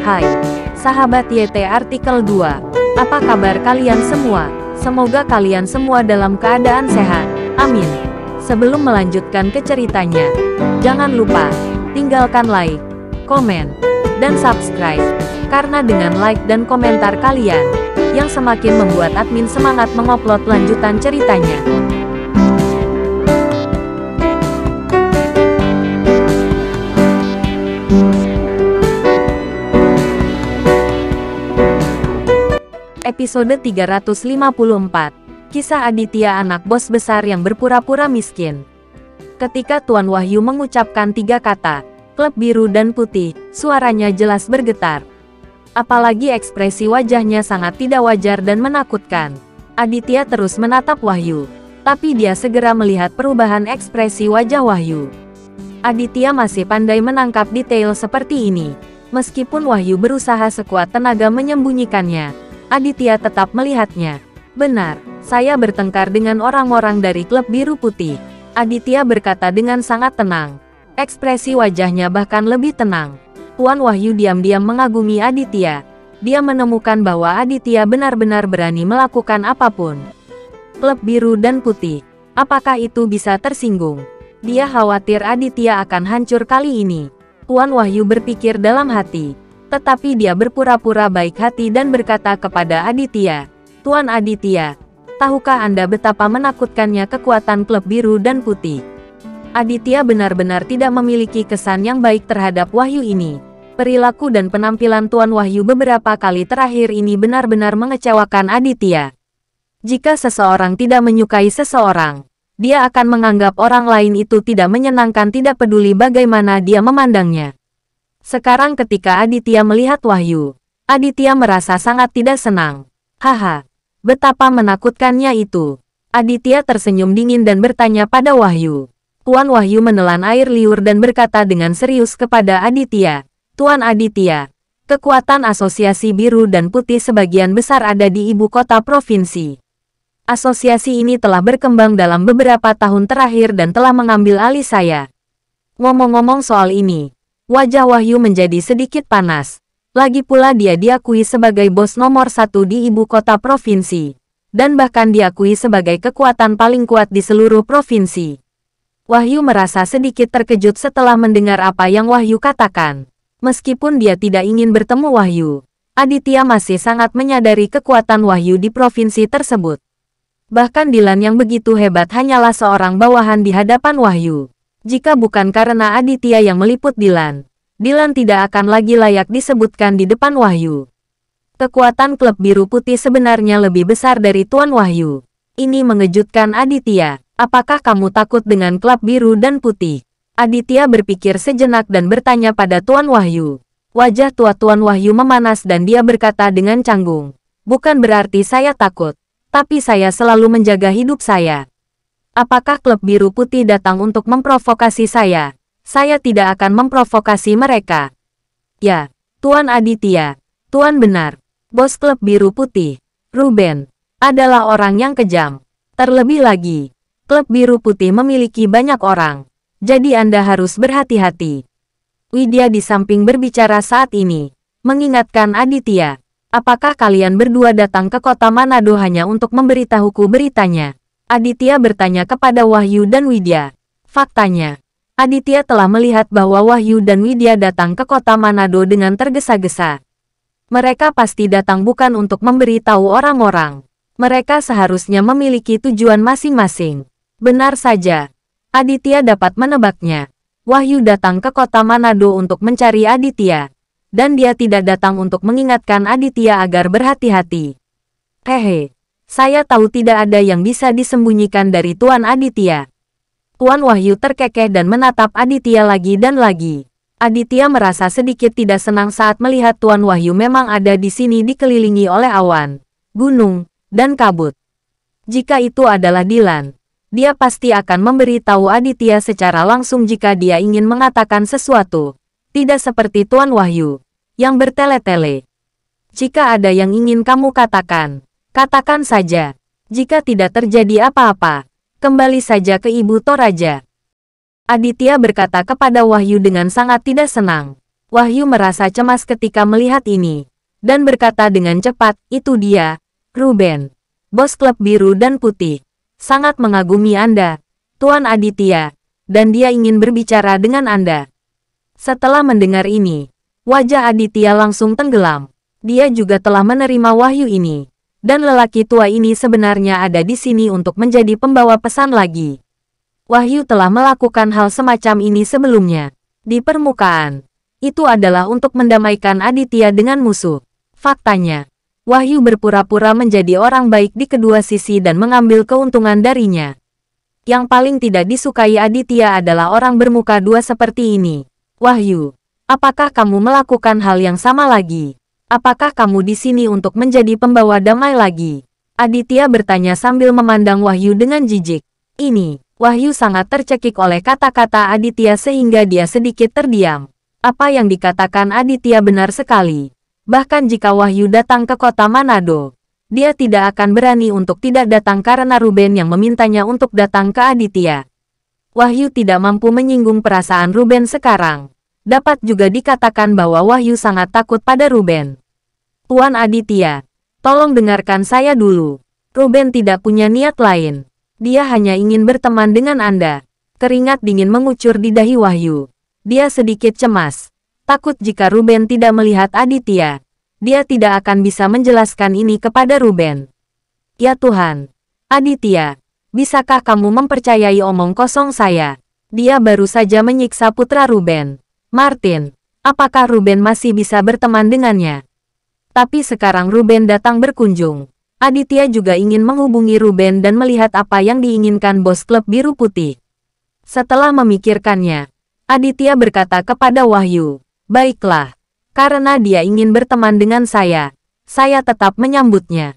Hai, sahabat YT Artikel 2. Apa kabar kalian semua? Semoga kalian semua dalam keadaan sehat. Amin. Sebelum melanjutkan ke ceritanya, jangan lupa tinggalkan like, komen, dan subscribe. Karena dengan like dan komentar kalian, yang semakin membuat admin semangat mengupload lanjutan ceritanya. Episode 354. Kisah Aditya, anak bos besar yang berpura-pura miskin. Ketika Tuan Wahyu mengucapkan 3 kata, klub biru dan putih, suaranya jelas bergetar. Apalagi ekspresi wajahnya sangat tidak wajar dan menakutkan. Aditya terus menatap Wahyu, tapi dia segera melihat perubahan ekspresi wajah Wahyu. Aditya masih pandai menangkap detail seperti ini. Meskipun Wahyu berusaha sekuat tenaga menyembunyikannya, Aditya tetap melihatnya. Benar, saya bertengkar dengan orang-orang dari klub biru putih. Aditya berkata dengan sangat tenang. Ekspresi wajahnya bahkan lebih tenang. Tuan Wahyu diam-diam mengagumi Aditya. Dia menemukan bahwa Aditya benar-benar berani melakukan apapun. Klub biru dan putih, apakah itu bisa tersinggung? Dia khawatir Aditya akan hancur kali ini. Tuan Wahyu berpikir dalam hati. Tetapi dia berpura-pura baik hati dan berkata kepada Aditya, "Tuan Aditya, tahukah Anda betapa menakutkannya kekuatan klub biru dan putih?" Aditya benar-benar tidak memiliki kesan yang baik terhadap Wahyu ini. Perilaku dan penampilan Tuan Wahyu beberapa kali terakhir ini benar-benar mengecewakan Aditya. Jika seseorang tidak menyukai seseorang, dia akan menganggap orang lain itu tidak menyenangkan, tidak peduli bagaimana dia memandangnya. Sekarang ketika Aditya melihat Wahyu, Aditya merasa sangat tidak senang. Haha, betapa menakutkannya itu. Aditya tersenyum dingin dan bertanya pada Wahyu. Tuan Wahyu menelan air liur dan berkata dengan serius kepada Aditya, "Tuan Aditya, kekuatan Asosiasi Biru dan Putih sebagian besar ada di ibu kota provinsi. Asosiasi ini telah berkembang dalam beberapa tahun terakhir dan telah mengambil alih saya." Ngomong-ngomong soal ini, wajah Wahyu menjadi sedikit panas. Lagi pula dia diakui sebagai bos nomor 1 di ibu kota provinsi. Dan bahkan diakui sebagai kekuatan paling kuat di seluruh provinsi. Wahyu merasa sedikit terkejut setelah mendengar apa yang Wahyu katakan. Meskipun dia tidak ingin bertemu Wahyu, Aditya masih sangat menyadari kekuatan Wahyu di provinsi tersebut. Bahkan Dilan yang begitu hebat hanyalah seorang bawahan di hadapan Wahyu. Jika bukan karena Aditya yang meliput Dilan, Dilan tidak akan lagi layak disebutkan di depan Wahyu. Kekuatan klub biru putih sebenarnya lebih besar dari Tuan Wahyu. Ini mengejutkan Aditya. Apakah kamu takut dengan klub biru dan putih? Aditya berpikir sejenak dan bertanya pada Tuan Wahyu. Wajah tua Tuan Wahyu memanas dan dia berkata dengan canggung, "Bukan berarti saya takut, tapi saya selalu menjaga hidup saya. Apakah klub biru putih datang untuk memprovokasi saya? Saya tidak akan memprovokasi mereka." "Ya, Tuan Aditya, Tuan benar. Bos klub biru putih, Ruben, adalah orang yang kejam. Terlebih lagi, klub biru putih memiliki banyak orang. Jadi Anda harus berhati-hati." Widya di samping berbicara saat ini, mengingatkan Aditya, "Apakah kalian berdua datang ke kota Manado hanya untuk memberitahuku beritanya?" Aditya bertanya kepada Wahyu dan Widya. Faktanya, Aditya telah melihat bahwa Wahyu dan Widya datang ke kota Manado dengan tergesa-gesa. Mereka pasti datang bukan untuk memberitahu orang-orang. Mereka seharusnya memiliki tujuan masing-masing. Benar saja, Aditya dapat menebaknya. Wahyu datang ke kota Manado untuk mencari Aditya. Dan dia tidak datang untuk mengingatkan Aditya agar berhati-hati. Hehe. Saya tahu tidak ada yang bisa disembunyikan dari Tuan Aditya. Tuan Wahyu terkekeh dan menatap Aditya lagi dan lagi. Aditya merasa sedikit tidak senang saat melihat Tuan Wahyu memang ada di sini dikelilingi oleh awan, gunung, dan kabut. Jika itu adalah Dilan, dia pasti akan memberitahu Aditya secara langsung jika dia ingin mengatakan sesuatu. Tidak seperti Tuan Wahyu, yang bertele-tele. "Jika ada yang ingin kamu katakan, katakan saja. Jika tidak terjadi apa-apa, kembali saja ke Ibu Toraja." Aditya berkata kepada Wahyu dengan sangat tidak senang. Wahyu merasa cemas ketika melihat ini, dan berkata dengan cepat, "Itu dia, Ruben. Bos klub biru dan putih. Sangat mengagumi Anda, Tuan Aditya, dan dia ingin berbicara dengan Anda." Setelah mendengar ini, wajah Aditya langsung tenggelam. Dia juga telah menerima wahyu ini, dan lelaki tua ini sebenarnya ada di sini untuk menjadi pembawa pesan lagi. Wahyu telah melakukan hal semacam ini sebelumnya. Di permukaan, itu adalah untuk mendamaikan Aditya dengan musuh. Faktanya, Wahyu berpura-pura menjadi orang baik di kedua sisi dan mengambil keuntungan darinya. Yang paling tidak disukai Aditya adalah orang bermuka dua seperti ini. Wahyu, apakah kamu melakukan hal yang sama lagi? Apakah kamu di sini untuk menjadi pembawa damai lagi? Aditya bertanya sambil memandang Wahyu dengan jijik. Ini, Wahyu sangat tercekik oleh kata-kata Aditya sehingga dia sedikit terdiam. Apa yang dikatakan Aditya benar sekali. Bahkan jika Wahyu datang ke kota Manado, dia tidak akan berani untuk tidak datang karena Ruben yang memintanya untuk datang ke Aditya. Wahyu tidak mampu menyinggung perasaan Ruben sekarang. Dapat juga dikatakan bahwa Wahyu sangat takut pada Ruben. Tuan Aditya, tolong dengarkan saya dulu. Ruben tidak punya niat lain. Dia hanya ingin berteman dengan Anda. Keringat dingin mengucur di dahi Wahyu. Dia sedikit cemas. Takut jika Ruben tidak melihat Aditya, dia tidak akan bisa menjelaskan ini kepada Ruben. Ya Tuhan, Aditya, bisakah kamu mempercayai omong kosong saya? Dia baru saja menyiksa putra Ruben. Martin, apakah Ruben masih bisa berteman dengannya? Tapi sekarang Ruben datang berkunjung. Aditya juga ingin menghubungi Ruben dan melihat apa yang diinginkan bos klub biru putih. Setelah memikirkannya, Aditya berkata kepada Wahyu, "Baiklah, karena dia ingin berteman dengan saya tetap menyambutnya."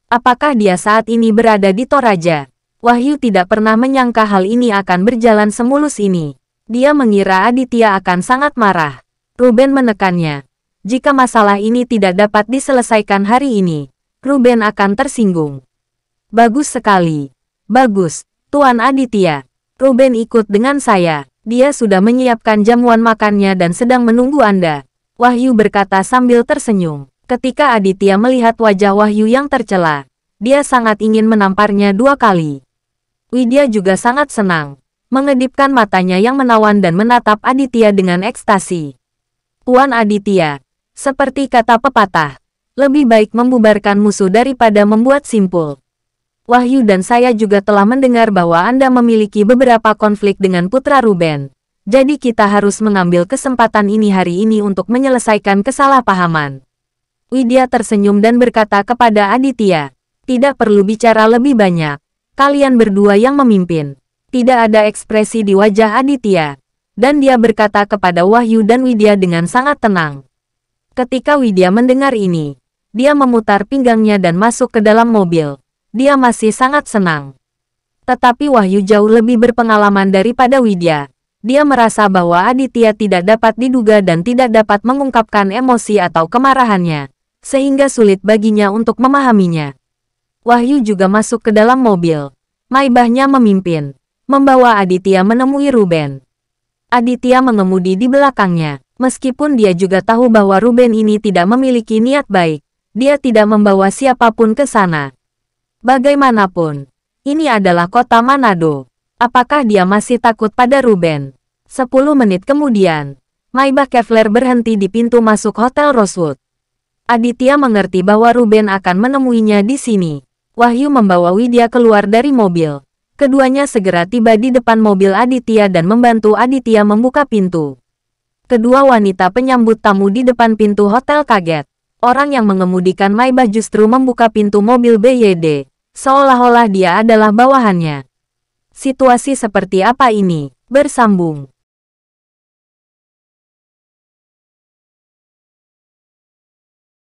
Apakah dia saat ini berada di Toraja? Wahyu tidak pernah menyangka hal ini akan berjalan semulus ini. Dia mengira Aditya akan sangat marah. Ruben menekannya. Jika masalah ini tidak dapat diselesaikan hari ini, Ruben akan tersinggung. Bagus sekali. Bagus, Tuan Aditya. Ruben ikut dengan saya. Dia sudah menyiapkan jamuan makannya dan sedang menunggu Anda. Wahyu berkata sambil tersenyum. Ketika Aditya melihat wajah Wahyu yang tercela, dia sangat ingin menamparnya 2 kali. Widya juga sangat senang, mengedipkan matanya yang menawan dan menatap Aditya dengan ekstasi. Tuan Aditya, seperti kata pepatah, lebih baik membubarkan musuh daripada membuat simpul. Wahyu dan saya juga telah mendengar bahwa Anda memiliki beberapa konflik dengan putra Ruben. Jadi kita harus mengambil kesempatan ini hari ini untuk menyelesaikan kesalahpahaman. Widya tersenyum dan berkata kepada Aditya, "Tidak perlu bicara lebih banyak. Kalian berdua yang memimpin." Tidak ada ekspresi di wajah Aditya. Dan dia berkata kepada Wahyu dan Widya dengan sangat tenang. Ketika Widya mendengar ini, dia memutar pinggangnya dan masuk ke dalam mobil. Dia masih sangat senang. Tetapi Wahyu jauh lebih berpengalaman daripada Widya. Dia merasa bahwa Aditya tidak dapat diduga dan tidak dapat mengungkapkan emosi atau kemarahannya, sehingga sulit baginya untuk memahaminya. Wahyu juga masuk ke dalam mobil. Maibahnya memimpin, membawa Aditya menemui Ruben. Aditya mengemudi di belakangnya. Meskipun dia juga tahu bahwa Ruben ini tidak memiliki niat baik, dia tidak membawa siapapun ke sana. Bagaimanapun, ini adalah kota Manado. Apakah dia masih takut pada Ruben? 10 menit kemudian, Maibah Kevler berhenti di pintu masuk Hotel Rosewood. Aditya mengerti bahwa Ruben akan menemuinya di sini. Wahyu membawa Widya keluar dari mobil. Keduanya segera tiba di depan mobil Aditya dan membantu Aditya membuka pintu. Kedua wanita penyambut tamu di depan pintu hotel kaget. Orang yang mengemudikan Maibah justru membuka pintu mobil BYD, seolah-olah dia adalah bawahannya. Situasi seperti apa ini? Bersambung.